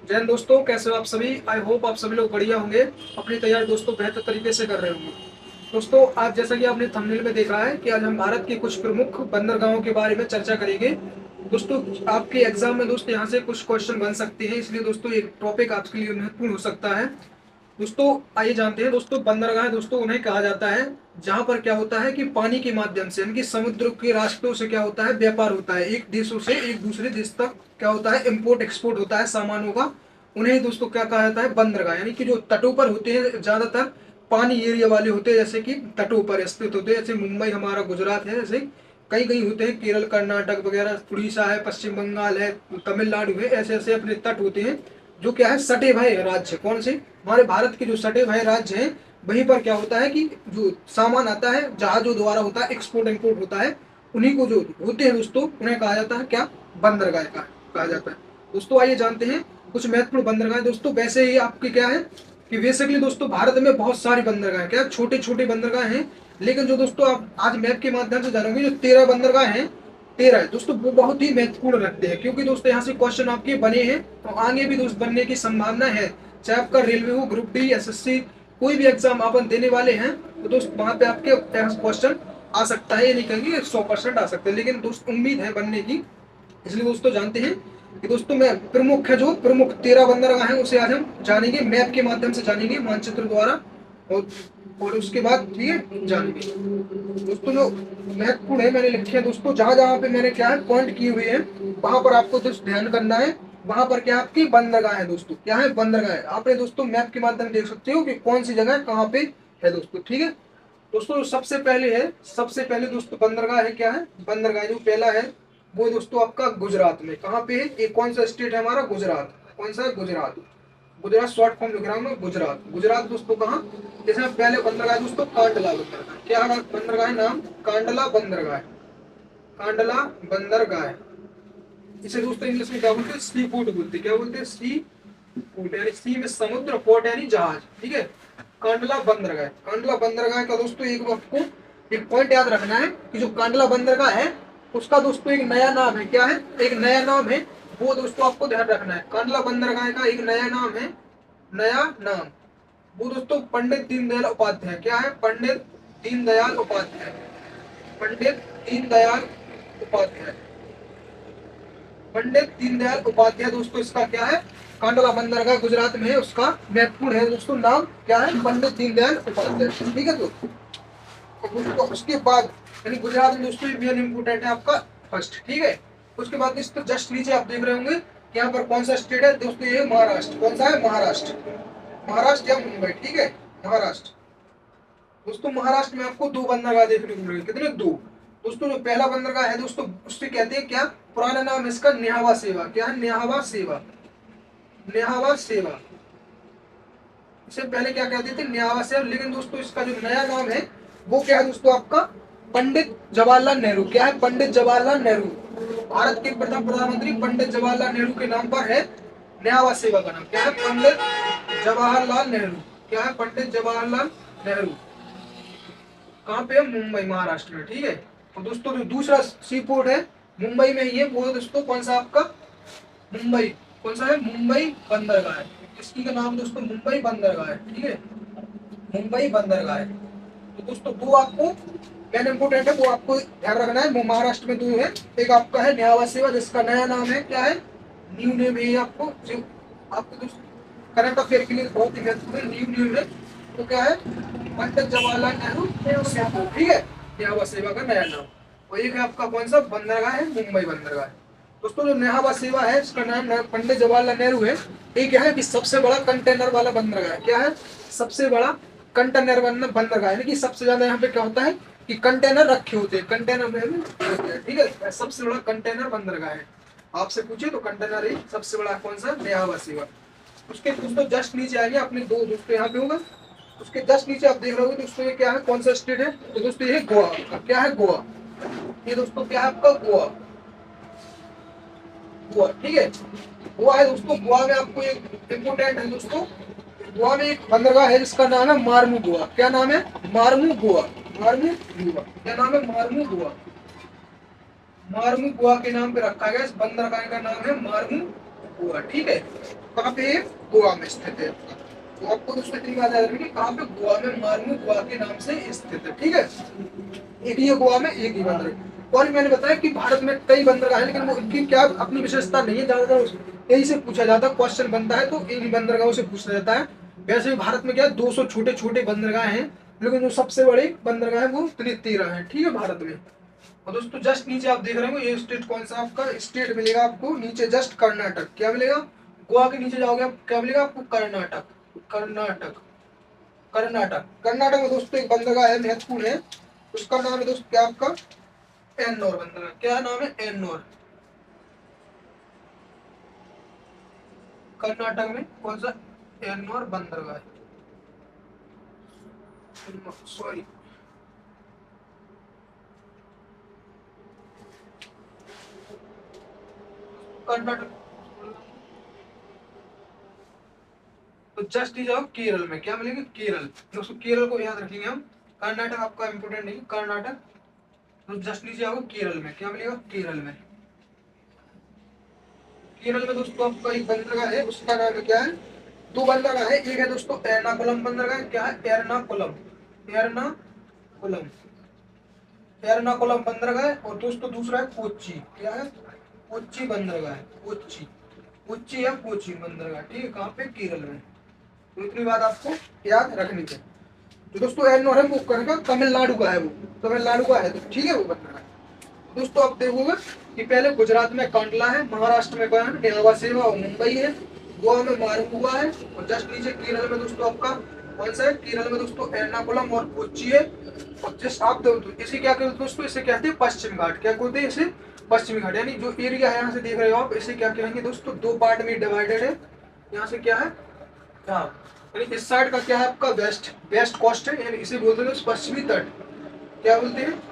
जय हिंद दोस्तों, कैसे हो आप सभी। आई होप आप सभी लोग बढ़िया होंगे, अपनी तैयारी दोस्तों बेहतर तरीके से कर रहे होंगे। दोस्तों आज जैसा कि आपने थंबनेल में देखा है कि आज हम भारत के कुछ प्रमुख बंदरगाहों के बारे में चर्चा करेंगे। दोस्तों आपके एग्जाम में दोस्तों यहाँ से कुछ क्वेश्चन बन सकते हैं, इसलिए दोस्तों एक टॉपिक आपके लिए महत्वपूर्ण हो सकता है। दोस्तों आइए जानते हैं दोस्तों, बंदरगाह दोस्तों उन्हें कहा जाता है जहां पर क्या होता है कि पानी के माध्यम से यानी कि समुद्र के रास्तों से क्या होता है, व्यापार होता है, एक देशों से एक दूसरे देश तक क्या होता है, इम्पोर्ट एक्सपोर्ट होता है सामानों का। उन्हें दोस्तों क्या कहा जाता है, बंदरगाह। यानी कि जो तटों पर होते हैं, ज्यादातर पानी एरिया वाले होते हैं, जैसे कि तटों पर स्थित होते हैं, जैसे मुंबई हमारा गुजरात है, जैसे कई कई होते हैं केरल कर्नाटक वगैरह, उड़ीसा है, पश्चिम बंगाल है, तमिलनाडु है, ऐसे ऐसे अपने तट होते हैं जो क्या है, सटे भय राज्य। कौन से, हमारे भारत के जो सटे भय राज्य हैं, वहीं पर क्या होता है कि जो सामान आता है जहाजों द्वारा होता है, एक्सपोर्ट इम्पोर्ट होता है, उन्हीं को जो होते हैं दोस्तों उन्हें कहा जाता है क्या, बंदरगाह कहा जाता है। दोस्तों आइए जानते हैं कुछ महत्वपूर्ण बंदरगाह। दोस्तों वैसे ही आपके क्या है कि बेसिकली दोस्तों भारत में बहुत सारी बंदरगाह क्या छोटे छोटे बंदरगाह हैं, लेकिन जो दोस्तों आप आज मैप के माध्यम से जानोगे, जो 13 बंदरगाह हैं, 13 है दोस्तों, वो बहुत ही महत्वपूर्ण रखते हैं, क्योंकि दोस्तों यहाँ से क्वेश्चन आपके बने हैं तो आगे भी दोस्त बनने की संभावना है। चाहे आपका रेलवे हो, ग्रुप डी, एसएससी, कोई भी एग्जाम अपन देने वाले हैं तो दोस्त वहां पे आपके क्वेश्चन आ सकता है। ये नहीं कहेंगे 100% आ सकते हैं, लेकिन दोस्त उम्मीद है बनने की। इसलिए दोस्तों जानते हैं कि दोस्तों मैं प्रमुख है, जो प्रमुख 13 बंदरगाह हैं उसे आज हम जानेंगे, मैप के माध्यम से जानेंगे, मानचित्र द्वारा। और उसके बाद ठीक है जानेंगे दोस्तों जो महत्वपूर्ण है, मैंने लिखे हैं दोस्तों, जहां जहां पे मैंने क्या है पॉइंट किए हुए हैं, वहां पर आपको दोस्त ध्यान करना है। वहां पर क्या आपकी बंदरगाह है दोस्तों, क्या है, बंदरगाह है। आपने दोस्तों मैप के माध्यम से देख सकते हो कि कौन सी जगह कहाँ पे है दोस्तों, ठीक है। दोस्तों सबसे पहले है, सबसे पहले दोस्तों बंदरगाह है, क्या है, बंदरगाह जो पहला है वो दोस्तों आपका गुजरात में। कहाँ पे है, एक कौन सा स्टेट है हमारा, गुजरात। कौन सा है, गुजरात। गुजरात शॉर्ट फॉर्म लिख रहा हूँ मैं, गुजरात। गुजरात दोस्तों कहाँ, जैसे पहले बंदरगाह दोस्तों कांडला बंदरगाह, क्या है बंदरगाह नाम, कांडला बंदरगाह। कांडला बंदरगाह, इसे दोस्तों इंग्लिश में क्या बोलते हैं, सी फूड बोलते हैं। क्या बोलते हैं, सी फूड, यानी सी में समुद्र, पोर्ट यानी जहाज, ठीक है। कांडला बंदरगाह, कांडला बंदरगाह का दोस्तों एक आपको एक पॉइंट याद रखना है कि जो कांडला बंदरगाह है उसका दोस्तों एक नया नाम है, क्या है, एक नया नाम है, वो दोस्तों आपको ध्यान रखना है। कांडला बंदरगाह का एक नया नाम है, नया नाम, वो दोस्तों पंडित दीनदयाल उपाध्याय। क्या है, पंडित दीनदयाल उपाध्याय, पंडित दीनदयाल उपाध्याय, पंडित दीनदयाल उपाध्याय दोस्तों इसका क्या है, कांडला बंदरगाह गुजरात में है, उसका महत्वपूर्ण है दोस्तों नाम, क्या है, पंडित दीनदयाल उपाध्याय, ठीक है। दोस्तों उसके बाद यानी गुजरात में दोस्तों मेन इंपोर्टेंट है आपका फर्स्ट, ठीक है। उसके बाद दोस्तों जस्ट नीचे आप देख रहे होंगे कि यहाँ पर कौन सा स्टेट है दोस्तों, ये महाराष्ट्र। कौन सा है, महाराष्ट्र, महाराष्ट्र या मुंबई, ठीक है, महाराष्ट्र। दोस्तों महाराष्ट्र में आपको दो बंदरगाह देखने को मिलेंगे, कितने, दो। दोस्तों जो पहला बंदरगाह है दोस्तों उससे कहते हैं क्या, पुराना नाम है इसका न्यावा सेवा। क्या है, न्यावा सेवा, न्यावा सेवा। इससे पहले क्या कहते थे, न्यावा सेवा, लेकिन दोस्तों इसका जो नया नाम है वो क्या है दोस्तों आपका, पंडित जवाहरलाल नेहरू। क्या है, पंडित जवाहरलाल नेहरू, भारत के प्रथम प्रधानमंत्री पंडित जवाहरलाल नेहरू के नाम पर है न्यावा सेवा का नाम। क्या है, पंडित जवाहरलाल नेहरू। क्या है, पंडित जवाहरलाल नेहरू। कहाँ पे है, मुंबई, महाराष्ट्र में, ठीक है। और दोस्तों जो दूसरा सी पोर्ट है मुंबई में ही है, वो दोस्तों कौन सा आपका, मुंबई। कौन सा है, मुंबई बंदरगाह है। इसकी का नाम दोस्तों मुंबई बंदरगाह है, ठीक है, मुंबई बंदरगाह है। तो दोस्तों दो आपको मेन इंपोर्टेंट है, वो आपको ध्यान रखना है। वो महाराष्ट्र में दो है, एक आपका है न्यावा सेवा जिसका नया नाम है, क्या है, न्यू नेम है आपको, जो आपको दोस्तों करंट अफेयर के लिए बहुत ही महत्वपूर्ण न्यू नेम है। तो क्या है, पंडित जवाहरलाल नेहरू सेतु, ठीक है, न्यावा सेवा का नया नाम। और एक है आपका कौन सा बंदरगाह है, मुंबई बंदरगाह। दोस्तों जो न्यावा सेवा है इसका नाम पंडित जवाहरलाल नेहरू है। एक क्या है कि सबसे बड़ा कंटेनर वाला बंदरगाह है। क्या है, सबसे बड़ा कंटेनर बंदरगाह, यानी कि सबसे ज्यादा यहाँ पे क्या होता है कि कंटेनर रखे होते हैं, कंटेनर में होते हैं, ठीक है, सबसे बड़ा कंटेनर बंदरगाह है। आपसे पूछे तो कंटेनर ही सबसे बड़ा कौन सा, न्यावा सेवा। उसके दोस्तों जस्ट नीचे आएंगे अपने दो दोस्तों यहाँ पे होगा, उसके जस्ट नीचे आप देख रहे होगे दोस्तों ये क्या है, कौन सा स्टेट है, तो दोस्तों ये गोवा। क्या है, गोवा। ये दोस्तों क्या है आपका, गोवा, गोवा, ठीक है, गोवा है दोस्तों। गोवा में आपको एक इम्पोर्टेंट है दोस्तों, गोवा में एक बंदरगाह है जिसका नाम है मार्मू गोवा। क्या नाम है, मार्मू गोवा, मार्मू गोवा। क्या नाम है, मार्मू गोवा। मार्मू गोवा के नाम पे रखा गया, इस बंदरगाह का नाम है मार्मू गोवा, ठीक है। कहाँ पे है? गोवा में स्थित है आपका। तो आपको दोस्तों इतनी बात याद रखनी कि कहाँ पे? गोवा में, मार्मू गोवा के नाम से स्थित है, ठीक है। एक ही है गोवा में, एक ही बंदरगाह। और मैंने बताया कि भारत में कई बंदरगाह है, लेकिन वो इनकी क्या अपनी विशेषता नहीं है, ज्यादातर यही से पूछा जाता है, क्वेश्चन बनता है तो इन बंदरगाहों से पूछा जाता है। वैसे भी भारत में क्या है, 200 छोटे छोटे बंदरगाह हैं, लेकिन जो सबसे बड़े बंदरगाह है वो 13 है, ठीक है, भारत में। और दोस्तों जस्ट नीचे आप देख रहे हो, ये स्टेट कौन सा आपका स्टेट मिलेगा आपको नीचे? जस्ट कर्नाटक। क्या मिलेगा? गोवा के नीचे जाओगे आप, क्या मिलेगा आपको? कर्नाटक। कर्नाटक, कर्नाटक, कर्नाटक में दोस्तों एक बंदरगाह है, महत्वपूर्ण है, उसका नाम है दोस्तों क्या आपका? एन्नोर बंदरगाह। क्या नाम है? एन्नोर। कर्नाटक में कौन सा? एन्नोर बंदरगाह, सॉरी। कर्नाटक। तो जस्ट ही जाओ केरल में, क्या मिलेगा? केरल। दोस्तों केरल को याद रखेंगे हम, कर्नाटक आपका इंपोर्टेंट नहीं, कर्नाटक। तो जस्ट नीचे आओगे केरल में, क्या मिलेगा? केरल में। केरल में दोस्तों आपका एक बंदरगाह है, उसका नाम क्या है? दो बंदरगाह है, एक है दोस्तों एर्नाकुलम बंदरगाह। क्या है? एर्नाकुलम। एर्नाकुलम, एर्नाकुलम बंदरगाह। और दोस्तों दूसरा है कोच्चि। क्या है? कोच्चि बंदरगाह है, कोच्चि। कोच्चि या कोच्चि बंदरगाह, ठीक है, कहाँ पे? केरल में। तो इतनी बात आपको याद रखनी चाहिए। तो दोस्तों एन्नोर है वो कहाँ? तमिलनाडु का है, वो तमिलनाडु का है, तो ठीक है वो बंदरगाह। दोस्तों आप देखोगे कि पहले गुजरात में कांडला है, महाराष्ट्र में गया नेवा सेवा और मुंबई है, गोवा में मारमुआ है, और जस्ट नीचे केरल में दोस्तों आपका कौन सा है? केरल में दोस्तों एर्नाकुलम और कोच्चि है। और जस्ट आप इसे क्या कहते हैं दोस्तों? इसे कहते हैं पश्चिम घाट। क्या कहते हैं इसे? पश्चिमी घाट। यानी जो एरिया है यहाँ से देख रहे हो आप, इसे क्या कहेंगे दोस्तों? दो पार्ट में डिवाइडेड है। यहाँ से क्या है? हाँ, यानी इस साइड का क्या है आपका? वेस्ट, वेस्ट कोस्ट है, यानी इसे बोलते हैं पश्चिमी तट। क्या बोलते हैं?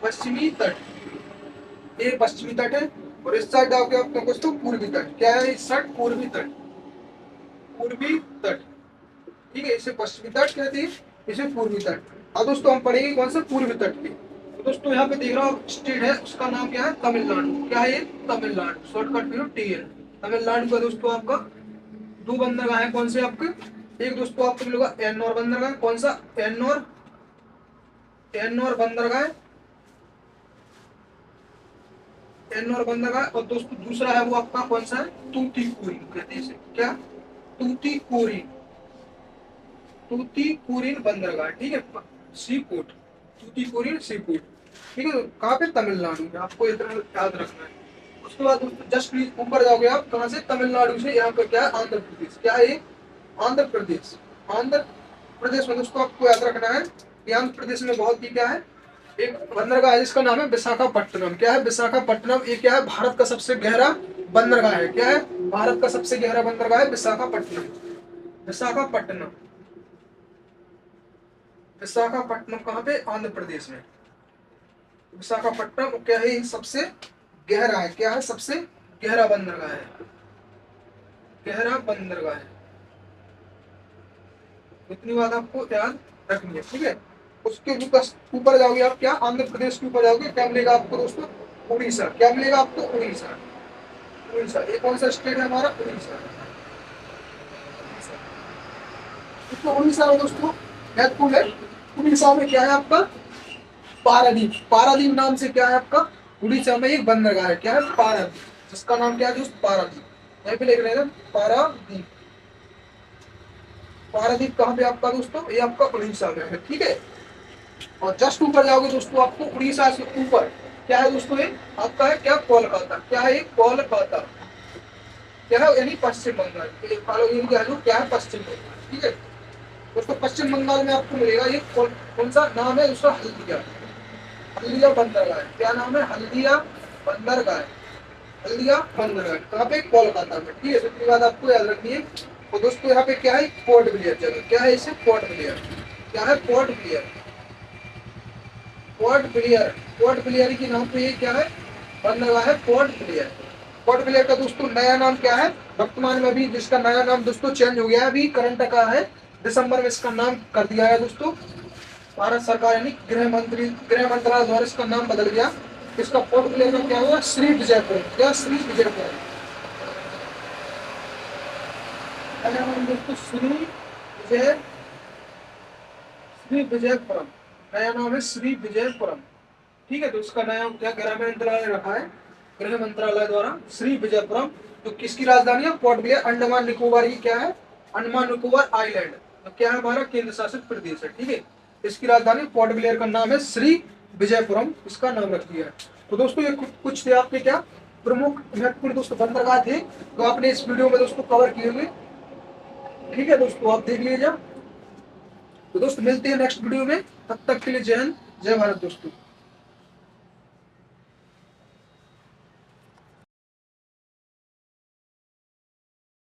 पश्चिमी तट। ये पश्चिमी तट है। और इस साइड आओगे आपका कुछ तो पूर्वी तट। क्या है इस साइड? पूर्वी तट, पूर्वी तट, ठीक है। इसे पश्चिमी तट कहते हैं, इसे पूर्वी तट। अब दोस्तों हम पढ़ेंगे कौन सा? पूर्वी तट पे। तो दोस्तों यहाँ पे देख रहा हूँ स्टेट है, उसका नाम क्या है? तमिलनाडु। क्या है ये? तमिलनाडु, शॉर्टकट में टीएन। तमिलनाडु का दोस्तों आपका दो बंदरगाह है, कौन से आपके? एक दोस्तों आपको मिलेगा एन्नोर बंदरगाह। कौन सा? एन्नोर, एन्नोर बंदरगाह, एन्नोर बंदरगाह। और दोस्तों दूसरा है वो आपका कौन सा है? तूतीकोरिन कहते हैं इसे। क्या? तूतीकोरिन, तूतीकोरिन बंदरगाह, ठीक है, सी पोर्ट, तूतीकोरिन सी पोर्ट, ठीक है। कहाँ पे? तमिलनाडु में। आपको इतना याद रखना है। उसके बाद दोस्तों जस्ट ऊपर जाओगे आप, कहाँ से? तमिलनाडु से यहाँ पे क्या है? आंध्र प्रदेश। क्या है? आंध्र प्रदेश। आंध्र प्रदेश में दोस्तों आपको याद रखना है कि आंध्र प्रदेश में बहुत ही क्या है? एक बंदरगाह है जिसका नाम है विशाखापट्टनम। क्या है? विशाखापट्टनम। ये क्या है? भारत का सबसे गहरा बंदरगाह है। क्या है? भारत का सबसे गहरा बंदरगाह है विशाखापट्टनम। विशाखापट्टनम, विशाखापट्टनम कहाँ पे? आंध्र प्रदेश में। विशाखापट्टनम क्या है? ये सबसे गहरा है। क्या है? सबसे गहरा बंदरगाह है, गहरा बंदरगाह है। इतनी बात आपको याद रखनी है, ठीक है। उसके ऊपर जाओगे आप, क्या? आंध्र प्रदेश के ऊपर जाओगे, क्या मिलेगा आपको दोस्तों? उड़ीसा। क्या मिलेगा आपको? उड़ीसा। उड़ीसा, ये कौन सा स्टेट है हमारा? उड़ीसा। तो उड़ीसा में दोस्तों महत्वपूर्ण है, उड़ीसा में क्या है आपका? पारादीप। पारादीप नाम से क्या है आपका? उड़ीसा में एक बंदरगाह है। क्या है? पारादीप, जिसका नाम क्या है दोस्त? पारादीप। यहीं पे लिख रहे हैं पारादीप। पारादीप कहाँ पे आपका दोस्तों? ये आपका उड़ीसा में है, ठीक है। और जस्ट ऊपर जाओगे दोस्तों, आपको उड़ीसा से ऊपर क्या है दोस्तों? ये आपका है क्या? कोलकाता। क्या है? कोलकाता। क्या है? यानी पश्चिम बंगाल। क्या है? पश्चिम बंगाल, ठीक है दोस्तों। पश्चिम बंगाल में आपको मिलेगा ये कौन सा नाम है उसका? हल्दिया। हल्दिया बंदरगाह। क्या नाम है? हल्दिया बंदरगाह। हल्दिया बंदरगाह कहाँ पे? कोलकाता में, ठीक है। तो इतनी बात आपको याद रखनी है। और दोस्तों यहाँ पे क्या है? पोर्ट ब्लेयर जगह। क्या है इसे? Port Blair. क्या है? Port Blair. Port Blair, port Blair के नाम पे ये क्या है? बंदरगाह है पोर्ट ब्लेयर। पोर्ट ब्लेयर का दोस्तों नया नाम क्या है? वर्तमान में भी जिसका नया नाम दोस्तों चेंज हो गया है, अभी करंट का है, दिसंबर में इसका नाम कर दिया है दोस्तों। भारत सरकार यानी गृह मंत्रालय द्वारा इसका नाम बदल गया। इसका पोर्ट ब्लेयर का क्या हुआ? श्री विजयपुर। क्या? श्री विजयपुर। नया नाम दोस्तों श्री विजयपुरम। नया नाम है श्री विजयपुरम। ठीक है, तो इसका नया क्या गृह मंत्रालय ने रखा है, गृह मंत्रालय द्वारा श्री विजयपुरम। तो किसकी राजधानी है? Port Blair. अंडमान निकोबार की क्या है? अंडमान निकोबार आइलैंड। तो क्या है? हमारा केंद्र शासित प्रदेश है। ठीक है, इसकी राजधानी पोर्ट ब्लेयर का नाम है श्री विजयपुरम, इसका नाम रख दिया है। तो दोस्तों ये कुछ थे आपके क्या प्रमुख महत्वपूर्ण दोस्तों बंदरगाह थे, तो आपने इस वीडियो में दोस्तों कवर किए हुए। ठीक है दोस्तों, आप देख लीजिए। तो दोस्तों मिलते हैं नेक्स्ट वीडियो में, तब तक के लिए जय हिंद, जय भारत दोस्तों।